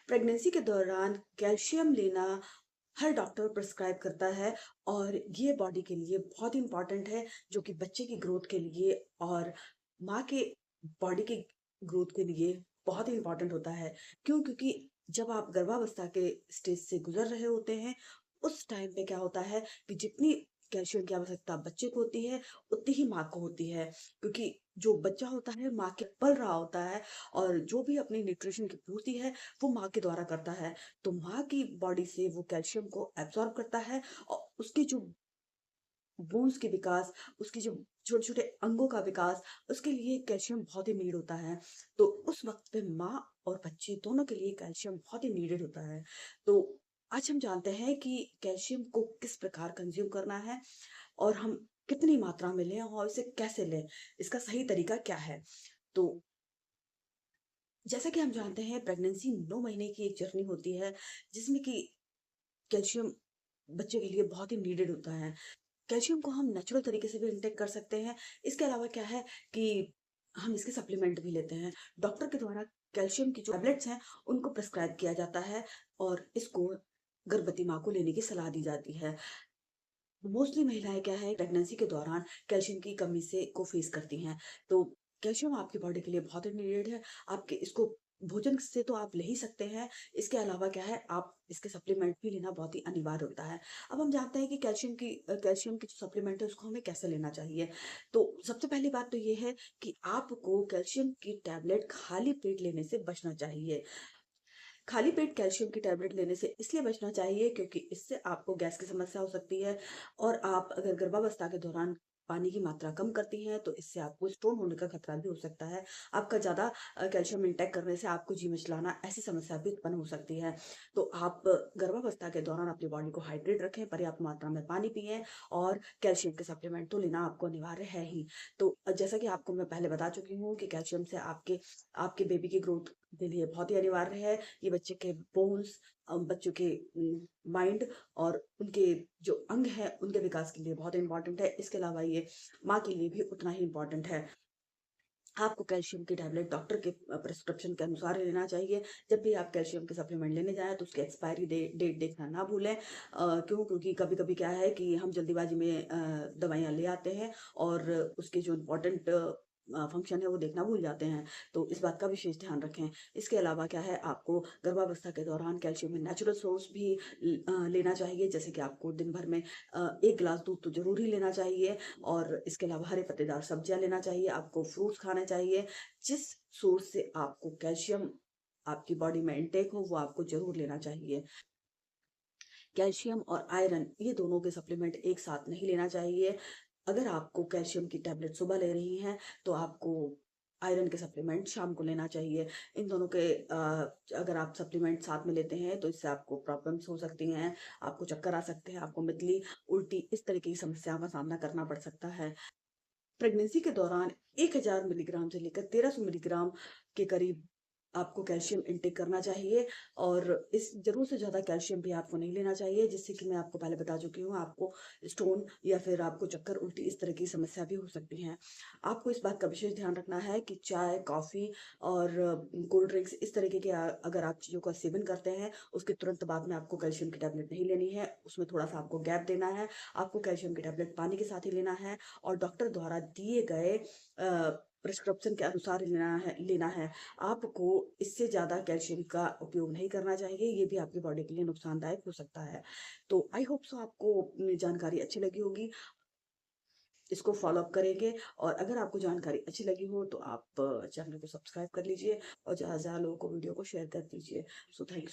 Pregnancy के दौरान calcium लेना हर डॉक्टर प्रिस्क्राइब करता है और ये बॉडी के लिए बहुत इंपॉर्टेंट है, जो कि बच्चे की ग्रोथ के लिए और माँ के बॉडी की ग्रोथ के लिए बहुत ही इंपॉर्टेंट होता है। क्यों? क्योंकि जब आप गर्भावस्था के स्टेज से गुजर रहे होते हैं, उस टाइम पे क्या होता है कि जितनी कैल्शियम की आवश्यकता बच्चे को होती है, उतनी ही माँ को होती है। क्योंकि जो बच्चा होता है माँ के पल रहा होता है, और जो भी अपनी न्यूट्रिशन की पूर्ति है वो माँ के द्वारा करता है। तो माँ की बॉडी से वो कैल्शियम को एब्जॉर्ब करता है और उसके जो बोन्स के विकास, उसके जो छोटे-छोटे अंगों का विकास, उसके लिए कैल्शियम बहुत ही नीड होता है। तो उस वक़्त पे माँ और बच्चे दोनों के लिए कैल्शियम बहुत ही नीडेड होता है। तो आज हम जानते हैं कि कैल्शियम को किस प्रकार कंज़्यूम करना है और हम कितनी मात्रा में लें और इसे कैसे लें, इसका सही तरीका क्या है? तो जैसा कि हम जानते हैं, प्रेगनेंसी 9 महीने की एक जर्नी होती है, जिसमें कि कैल्शियम बच्चे के लिए बहुत ही नीडेड होता है। कैल्शियम को हम नेचुरल तरीके से भी इनटेक कर सकते हैं। इसके अलावा क्या है कि हम इसके सप्लीमेंट भी लेते हैं। डॉक्टर के द्वारा कैल्शियम की जो टैबलेट्स हैं, उनको प्रिस्क्राइब किया जाता है और इसको गर्भवती माँ को लेने की सलाह दी जाती है। मोस्टली महिलाएँ क्या है, प्रेगनेंसी के दौरान कैल्शियम की कमी से को फेस करती हैं। तो कैल्शियम आपकी बॉडी के लिए बहुत ही नीडेड है। आपके इसको भोजन से तो आप ले ही सकते हैं। इसके अलावा क्या है, आप इसके सप्लीमेंट भी लेना बहुत ही अनिवार्य होता है। अब हम जानते हैं कि कैल्शियम की जो सप्लीमेंट है उसको हमें कैसे लेना चाहिए। तो सबसे पहली बात तो ये है कि आपको कैल्शियम की टैबलेट खाली पेट लेने से बचना चाहिए। खाली पेट कैल्शियम की टैबलेट लेने से इसलिए बचना चाहिए क्योंकि इससे आपको गैस की समस्या हो सकती है, और आप अगर गर्भावस्था के दौरान पानी की मात्रा कम करती हैं, तो इससे आपको स्टोन होने का खतरा भी हो सकता है। आपका ज़्यादा कैल्शियम इंटेक करने से आपको जी मिचलाना, ऐसी समस्या भी उत्पन्न हो सकती है। तो आप गर्भावस्था के दौरान अपनी बॉडी को हाइड्रेट रखें, पर्याप्त मात्रा में पानी पिएँ और कैल्शियम के सप्लीमेंट तो लेना आपको अनिवार्य है ही। तो जैसा कि आपको मैं पहले बता चुकी हूँ कि कैल्शियम से आपके आपके बेबी की ग्रोथ के लिए बहुत ही अनिवार्य है। ये बच्चे के बोन्स, बच्चों के माइंड और उनके जो अंग हैं, उनके विकास के लिए बहुत इम्पोर्टेंट है। इसके अलावा ये माँ के लिए भी उतना ही इम्पोर्टेंट है। आपको कैल्शियम की टैबलेट डॉक्टर के प्रिस्क्रिप्शन के अनुसार ही लेना चाहिए। जब भी आप कैल्शियम के सप्लीमेंट लेने जाएँ तो उसकी एक्सपायरी डेट देखना ना भूलें। क्यों? क्योंकि कभी-कभी क्या है कि हम जल्दीबाजी में दवाइयाँ ले आते हैं और उसके जो इम्पोर्टेंट फंक्शन है वो देखना भूल जाते हैं। तो इस बात का विशेष ध्यान रखें। इसके अलावा क्या है, आपको गर्भावस्था के दौरान कैल्शियम में नेचुरल सोर्स भी लेना चाहिए। जैसे कि आपको दिन भर में 1 गिलास दूध तो ज़रूर ही लेना चाहिए, और इसके अलावा हरे पत्तेदार सब्जियाँ लेना चाहिए, आपको फ्रूट्स खाने चाहिए। जिस सोर्स से आपको कैल्शियम आपकी बॉडी में इनटेक हो, वो आपको ज़रूर लेना चाहिए। कैल्शियम और आयरन, ये दोनों के सप्लीमेंट एक साथ नहीं लेना चाहिए। अगर आपको कैल्शियम की टैबलेट सुबह ले रही हैं, तो आपको आयरन के सप्लीमेंट शाम को लेना चाहिए। इन दोनों के अगर आप सप्लीमेंट साथ में लेते हैं, तो इससे आपको प्रॉब्लम्स हो सकती हैं, आपको चक्कर आ सकते हैं, आपको मितली, उल्टी, इस तरह की समस्याओं का सामना करना पड़ सकता है। प्रेगनेंसी के दौरान 1000 मिलीग्राम से लेकर 1300 मिलीग्राम के करीब आपको कैल्शियम इंटेक करना चाहिए, और इस ज़रूरत से ज़्यादा कैल्शियम भी आपको नहीं लेना चाहिए, जिससे कि मैं आपको पहले बता चुकी हूँ, आपको स्टोन या फिर आपको चक्कर, उल्टी, इस तरह की समस्या भी हो सकती हैं। आपको इस बात का विशेष ध्यान रखना है कि चाय, कॉफ़ी और कोल्ड ड्रिंक्स, इस तरीके के अगर आप चीज़ों का सेवन करते हैं, उसके तुरंत बाद में आपको कैल्शियम की टैबलेट नहीं लेनी है। उसमें थोड़ा-सा आपको गैप देना है। आपको कैल्शियम की टैबलेट पानी के साथ ही लेना है और डॉक्टर द्वारा दिए गए प्रिस्क्रिप्शन के अनुसार ही लेना है। आपको इससे ज़्यादा कैल्शियम का उपयोग नहीं करना चाहिए, ये भी आपकी बॉडी के लिए नुकसानदायक हो सकता है। तो आई होप सो आपको जानकारी अच्छी लगी होगी, इसको फ़ॉलो अप करेंगे, और अगर आपको जानकारी अच्छी लगी हो तो आप चैनल को सब्सक्राइब कर लीजिए और ज़्यादा से ज़्यादा लोगों को वीडियो को शेयर कर दीजिए। So thank